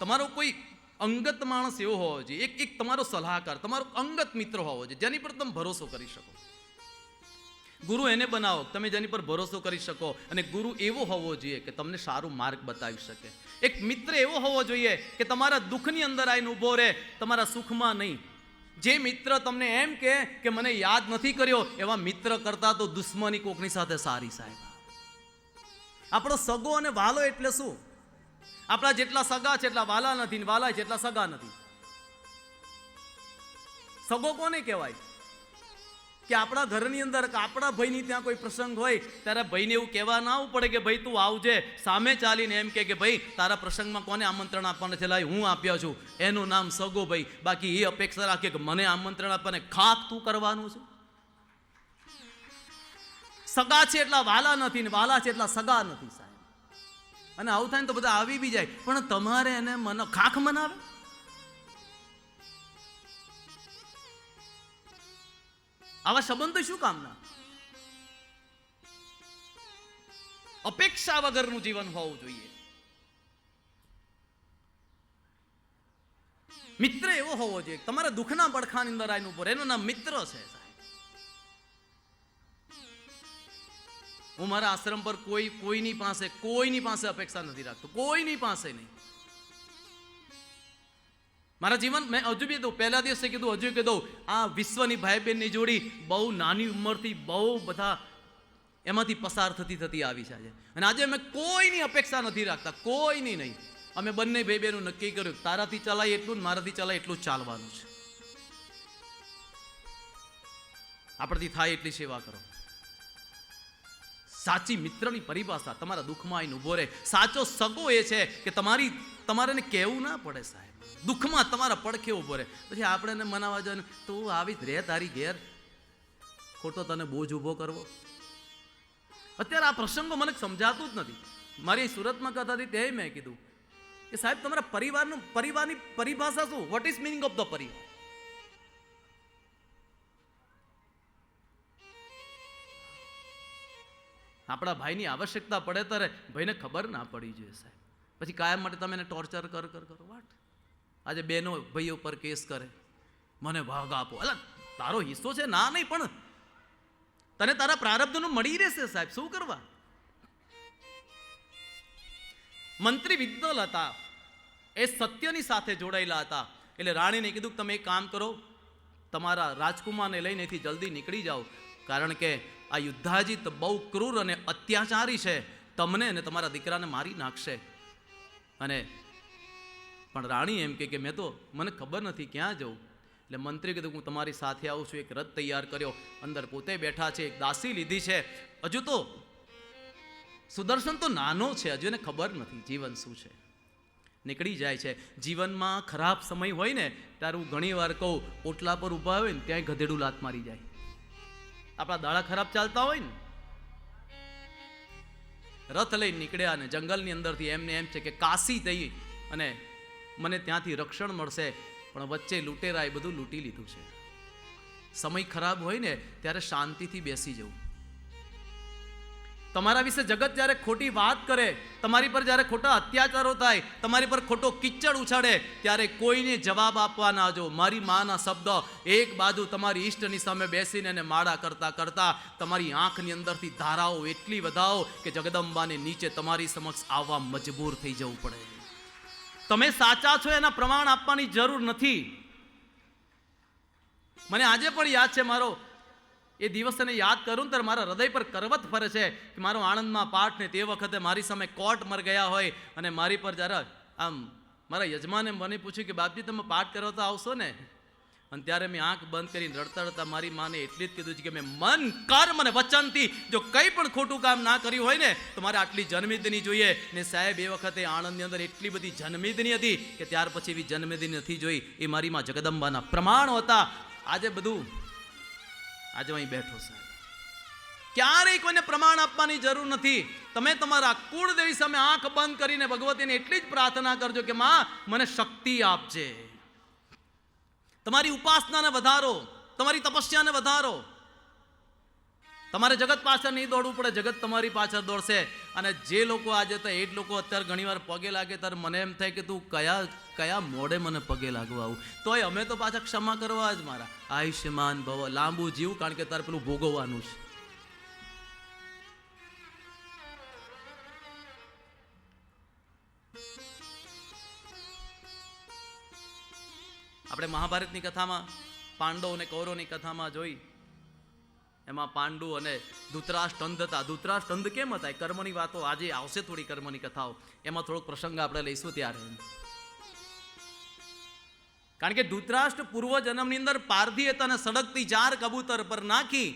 તમારો કોઈ અંગત માણસ એવો હોવો જોઈએ, એક તમારો સલાહકાર, તમારો અંગત મિત્ર હોવો જોઈએ, જેની પર તમે ભરોસો કરી શકો. ગુરુ એને બનાવો તમે જેની પર ભરોસો કરી શકો, અને ગુરુ એવો હોવો જોઈએ કે તમને સારું માર્ગ બતાવી શકે. એક મિત્ર એવો હોવો જોઈએ કે તમારા દુઃખની અંદર આવીને ઊભો રહે, તમારા સુખમાં નહીં. જે મિત્ર તમને એમ કે મને યાદ નથી કર્યો, એવા મિત્ર કરતા તો દુશ્મની કોકની સાથે સારી. સાહેબ, આપણો સગો અને વાલો એટલે શું? આપણા જેટલા સગા છે એટલા વાલા નથી, વાલા જેટલા સગા નથી. સગો કોને કહેવાય? કે આપણા ઘરની અંદર કે આપણા ભાઈની ત્યાં કોઈ પ્રસંગ હોય ત્યારે ભાઈને એવું કહેવા ના આવવું પડે કે ભાઈ તું આવજે, સામે ચાલીને એમ કે ભાઈ તારા પ્રસંગમાં કોને આમંત્રણ આપવાનું છે, લાય હું આપ્યો છું, એનું નામ સગો ભાઈ. બાકી એ અપેક્ષા રાખે કે મને આમંત્રણ આપવાને ખાક તું કરવાનું છે. સગા છે એટલા વાલા નથી ને વાલા છે એટલા સગા નથી. સાહેબ, અને આવું થાય ને તો બધા આવી બી જાય, પણ તમારે એને ખાખ મનાવે. આવા સંબંધો શું કામના? અપેક્ષા વગરનું જીવન હોવું જોઈએ. મિત્ર એવો હોવો જોઈએ તમારા દુઃખના પડખાની અંદર આવીને ઉભો રહે, એનું નામ મિત્ર છે. હું મારા આશ્રમ પર કોઈની પાસે અપેક્ષા નથી રાખતો, કોઈની પાસે નહીં. મારા જીવન મેં હજુ બી દઉં, પહેલા દિવસે કીધું, હજુ કહી દઉં, આ વિશ્વની ભાઈ બહેનની જોડી બહુ નાની ઉંમરથી બહુ બધા એમાંથી પસાર થતી આવી છે. અને આજે અમે કોઈની અપેક્ષા નથી રાખતા, કોઈની નહીં. અમે બંને ભાઈ બહેનો નક્કી કર્યું તારાથી ચલાય એટલું ને મારાથી ચલાય એટલું જ ચાલવાનું છે. આપણથી થાય એટલી સેવા કરો. સાચી મિત્રની પરિભાષા તમારા દુઃખમાં આવીને ઉભો રહે. સાચો સગો એ છે કે તમારે કહેવું ના પડે. સાહેબ, દુઃખમાં તમારા પડખે ઉભો રહે. પછી આપણે એને મનાવવા જોઈએ તું આવી જ રે તારી ઘેર, ખોટો તને બોજ ઉભો કરવો. અત્યારે આ પ્રસંગો મને સમજાતું જ નથી. મારી સુરતમાં કથા હતી તે મેં કીધું કે સાહેબ તમારા પરિવારની પરિભાષા શું? What is meaning of the પરિવાર? આપણા ભાઈની આવશ્યકતા પડે ત્યારે ભાઈને ખબર ના પડી જોઈએ. સાહેબ, પછી કાયમ માટે તમે એને ટોર્ચર કરો. વાટ આજે બેનો ભાઈઓ પર કેસ કરે, મને ભાગ આપો. અલા, તારો હિસ્સો છે ના નહીં, પણ તને તારા પ્રારબ્ધનું મળી રહેશે. સાહેબ, શું કરવા? મંત્રી વિદ્વલ હતા, એ સત્યની સાથે જોડાયેલા હતા. એટલે રાણીને કીધું તમે એક કામ કરો, તમારા રાજકુમારને લઈને અહીંથી જલ્દી નીકળી જાઓ, કારણ કે આ યુદ્ધાજીત બહુ ક્રૂર અને અત્યાચારી છે, તમને અને તમારા દીકરાને મારી નાખશે. અને પણ રાણી એમ કે મને ખબર નથી ક્યાં જવું. એટલે મંત્રી કીધું હું તમારી સાથે આવું છું. એક રથ તૈયાર કર્યો, અંદર પોતે બેઠા છે, એક દાસી લીધી છે. હજુ તો સુદર્શન તો નાનો છે, હજુ એને ખબર નથી જીવન શું છે. નીકળી જાય છે. જીવનમાં ખરાબ સમય હોય ને ત્યારે હું ઘણી વાર કહું, ઓટલા પર ઊભા હોય ને ત્યાંય ગધેડું લાત મારી જાય. આપણા દાડા ખરાબ ચાલતા હોય ને, રથ લઈને નીકળ્યા અને જંગલની અંદરથી એમને એમ છે કે કાશી થઈ અને મને ત્યાંથી રક્ષણ મળશે, પણ વચ્ચે લૂંટેરાએ બધું લૂંટી લીધું છે. સમય ખરાબ હોય ને ત્યારે શાંતિથી બેસી જવું. તમારા વિશે જગત જ્યારે ખોટી વાત કરે, તમારી પર જ્યારે ખોટા અત્યાચારો થાય, તમારી પર ખોટો કિચ્ચડ ઉછાળે, ત્યારે કોઈને જવાબ આપવા ના જો. મારી માના શબ્દ, એક બાજુ તમારી ઈષ્ટની સામે બેસીને એને માળા કરતા કરતા તમારી આંખની અંદરથી ધારાઓ એટલી વધાવો કે જગદંબાને નીચે તમારી સમક્ષ આવવા મજબૂર થઈ જવું પડે. તમે સાચા છો એના પ્રમાણ આપવાની જરૂર નથી. મને આજે પણ યાદ છે, મારો એ દિવસને યાદ કરું ત્યારે મારા હૃદય પર કરવત ફરે છે કે મારો આણંદમાં પાઠ ને તે વખતે મારી સામે કોર્ટ મર ગયા હોય અને મારી પર જ્યારે આમ મારા યજમાને મને પૂછ્યું કે બાપજી તમે પાઠ કરવા તો આવશો ને? અને ત્યારે મેં આંખ બંધ કરીને રડતા રડતા મારી માને એટલી જ કીધું છે કે મેં મન કર્મ અને વચનથી જો કંઈ પણ ખોટું કામ ના કર્યું હોય ને તો મારે આટલી જન્મદિની જોઈએ. ને સાહેબ એ વખતે આણંદની અંદર એટલી બધી જન્મદિની હતી કે ત્યાર પછી એવી જન્મદિની નથી જોઈ. એ મારી માં જગદંબાના પ્રમાણો હતા. આજે અહીં બેઠો સાહેબ, ક્યારેય કોઈને પ્રમાણ આપવાની જરૂર નથી. તમે તમારા કુળદેવી સામે આંખ બંધ કરીને ભગવતીને એટલી જ પ્રાર્થના કરજો કે માં મને શક્તિ આપજે. તમારી ઉપાસનાને વધારો, તમારી તપસ્યાને વધારો. તમારે જગત પાછળ નહીં દોડવું પડે, જગત તમારી પાછળ દોડશે. અને જે લોકો આજે તો એ જ લોકો અત્યારે ઘણીવાર પગે લાગે ત્યારે મને એમ થાય કે તું કયા મોડે મને પગે લાગવા આવું, તોય અમે તો પાછા ક્ષમા કરવા જ મારા, આયુષ્યમાન ભવ, લાંબુ જીવ, કારણ કે તારે પેલું ભોગવવાનું છે. આપણે મહાભારતની કથામાં પાંડવ અને કૌરવની કથામાં જોઈ, એમાં પાંડુ અને ધૃતરાષ્ટ્ર અંધ હતા. ધૃતરાષ્ટ્ર અંધ કેમ હતા? કર્મની વાતો આજે આવશે, થોડી કર્મની કથાઓ, એમાં થોડોક પ્રસંગ આપણે લઈશું ત્યારે. કારણ કે ધૃતરાષ્ટ્ર પૂર્વ જન્મની અંદર પારધી હતા અને સડકતી 4 કબૂતર પર નાખી,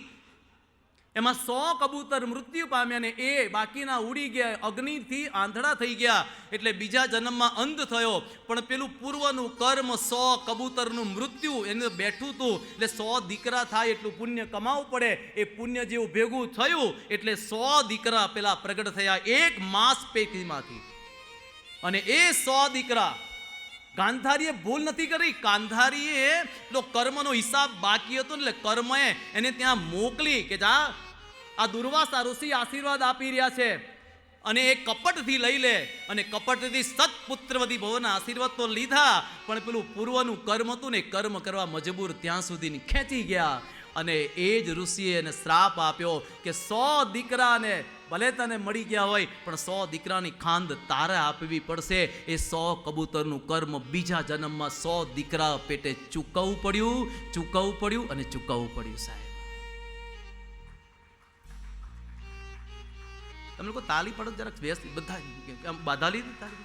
એમાં 100 કબૂતર મૃત્યુ પામ્યા ને એ બાકીના ઉડી ગયા, અગ્નિથી આંધળા થઈ ગયા, એટલે બીજા જન્મમાં અંધ થયો. પણ પેલું પૂર્વનું કર્મ 100 કબૂતરનું મૃત્યુ એને બેઠું હતું, એટલે 100 દીકરા થાય એટલું પુણ્ય કમાવવું પડે. એ પુણ્ય જેવું ભેગું થયું એટલે 100 દીકરા પેલા પ્રગટ થયા એક માસ પેટીમાંથી. અને એ 100 દીકરા, ગાંધારીએ ભૂલ નથી કરી, ગાંધારીએ તો કર્મનો હિસાબ બાકી હતો એટલે કર્મએ એને ત્યાં મોકલી કે જા આ દુર્વાસા ઋષિ આશીર્વાદ આપી રહ્યા છે અને એ કપટથી લઈ લે. અને કપટથી સત્પુત્રવતી ભવના આશીર્વાદ તો લીધા, પણ પેલું પૂર્વનું કર્મ હતું ને, કર્મ કરવા મજબૂર ત્યાં સુધી ખેંચી ગયા. અને એ જ ઋષિએ એને શ્રાપ આપ્યો કે 100 દીકરાને ભલે તને મળી ગયા હોય પણ 100 દીકરાની ખાંડ તારે આપવી પડશે. એ 100 કબૂતરનું કર્મ બીજા જન્મમાં 100 દીકરા પેટે ચૂકવવું પડ્યું અને ચૂકવવું પડ્યું. સાહેબ તમે લોકો તાલી પડો જરાક વ્યસ્ત, બધા બાધા લીધી તાલી.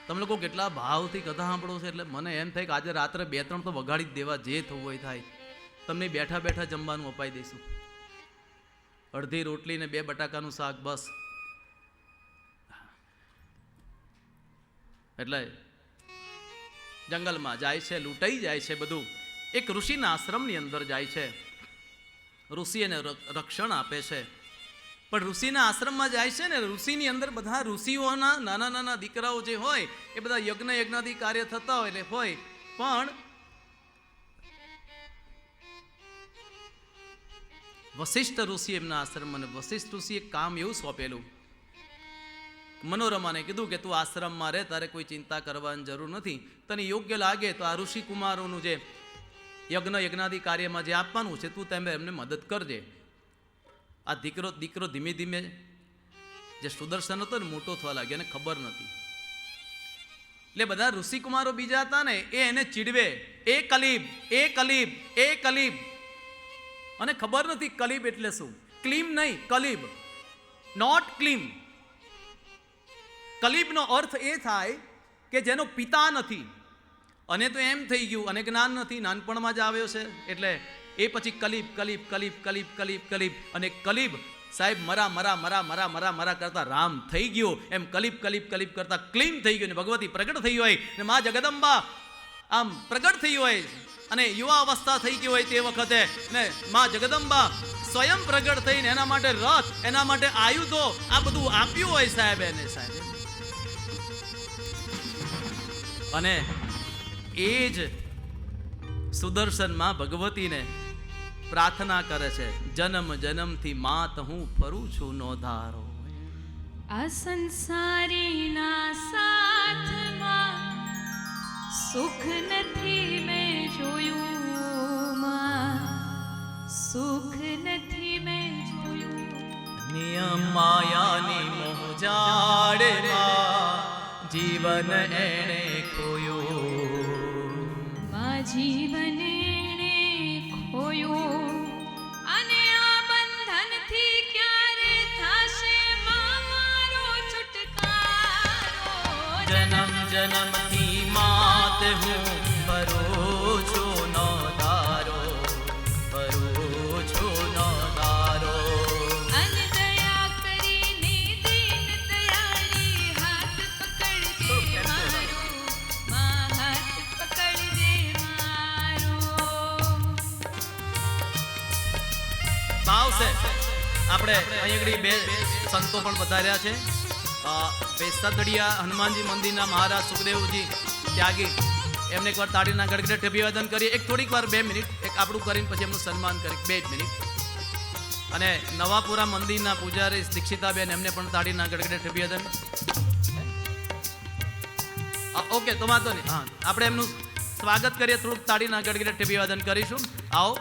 તમે લોકો કેટલા ભાવથી કથા સાંભળો છો, એટલે મને એમ થાય કે આજે રાત્રે 2-3 તો વગાડી જ દેવા, જે થવું હોય થાય. તમને બેઠા બેઠા જમવાનું અપાઈ દઈશું, અડધી રોટલી ને 2 બટાકાનું શાક, બસ. એટલે જંગલમાં જાય છે, લૂંટાઈ જાય છે બધું. એક ઋષિના આશ્રમની અંદર જાય છે, ઋષિ એને રક્ષણ આપે છે. પણ ઋષિના આશ્રમમાં જાય છે ને, ઋષિની અંદર બધા ઋષિઓના નાના નાના દીકરાઓ જે હોય એ બધા યજ્ઞાદિ કાર્ય થતા હોય એટલે હોય. પણ વશિષ્ઠ ઋષિ એમના આશ્રમમાં, અને વશિષ્ઠ ઋષિએ કામ એવું સોંપેલું, મનોરમાને કીધું કે તું આશ્રમમાં રહે, તારે કોઈ ચિંતા કરવાની જરૂર નથી, તને યોગ્ય લાગે તો આ ઋષિ કુમારોનું જે યજ્ઞાદિ કાર્યમાં જે આપવાનું છે તું તમે એમને મદદ કરજે. આ દીકરો ધીમે ધીમે જે સુદર્શન હતો ને મોટો થવા લાગ્યો, એને ખબર નથી. એટલે બધા ઋષિકુમારો બીજા હતા ને એ એને ચીડવે, એ કલીબ. અને ખબર નથી કલીબ એટલે શું. ક્લીમ નહીં, કલીબ, નોટ ક્લીમ. કલીબનો અર્થ એ થાય કે જેનો પિતા નથી. અને તો એમ થઈ ગયું અને જ્ઞાન નથી, નાનપણમાં જ આવ્યો છે, એટલે એ પછી કલીબ. અને કલીબ સાહેબ મરા કરતા રામ થઈ ગયો, એમ કલીબ કરતા ક્લીમ થઈ ગયો. ને ભગવતી પ્રગટ થઈ હોય ને મા જગદંબા આમ પ્રગટ થઈ હોય અને યુવા અવસ્થા થઈ ગઈ હોય તે વખતે ને મા જગદંબા સ્વયં પ્રગટ થઈને એના માટે રથ, એના માટે આયુધો, આ બધું આપ્યું હોય સાહેબ એને. સાહેબ અને એ જ સુદર્શનમાં ભગવતીને પ્રાર્થના કરે છે, જન્મથી માત હું ફરું છું નો ધારો. આ સંસારીના સાથમાં સુખ નથી મેં જોયું, સુખ નથી મેં જોયું. નિયમ માયાની મોહજાળમાં જીવન એણે ખોયું, જીવન એણે ખોયું. અને આ બંધનથી ક્યારે થશે મારો છુટકારો. જન્મથી માત હું ભરું છું નો ધારો. અને દયા કરીને દીન દયાળી હાથ પકડજે મારો, હાથ પકડજે મારો. ભાવશે આપણે અહીં બે સંતો પણ પધાર્યા છે. બેસદડિયા હનુમાનજી મંદિરના મહારાજ સુખદેવજી ત્યાગી, એમને એકવાર તાળીના ગડગડાટ અભિવાદન કરીએ. એક થોડીક વાર 2 મિનિટ એક આપણું કરીને પછી એમનું સન્માન કરીએ. 2 મિનિટ. અને નવાપુરા મંદિરના પૂજારી દીક્ષિતાબેન એમને પણ તાળીના ગડગડે અભિવાદન. ઓકે, તો વાંધો નહીં. હા, આપણે એમનું સ્વાગત કરીએ, થોડુંક તાળીના ગડગડે અભિવાદન કરીશું. આવો.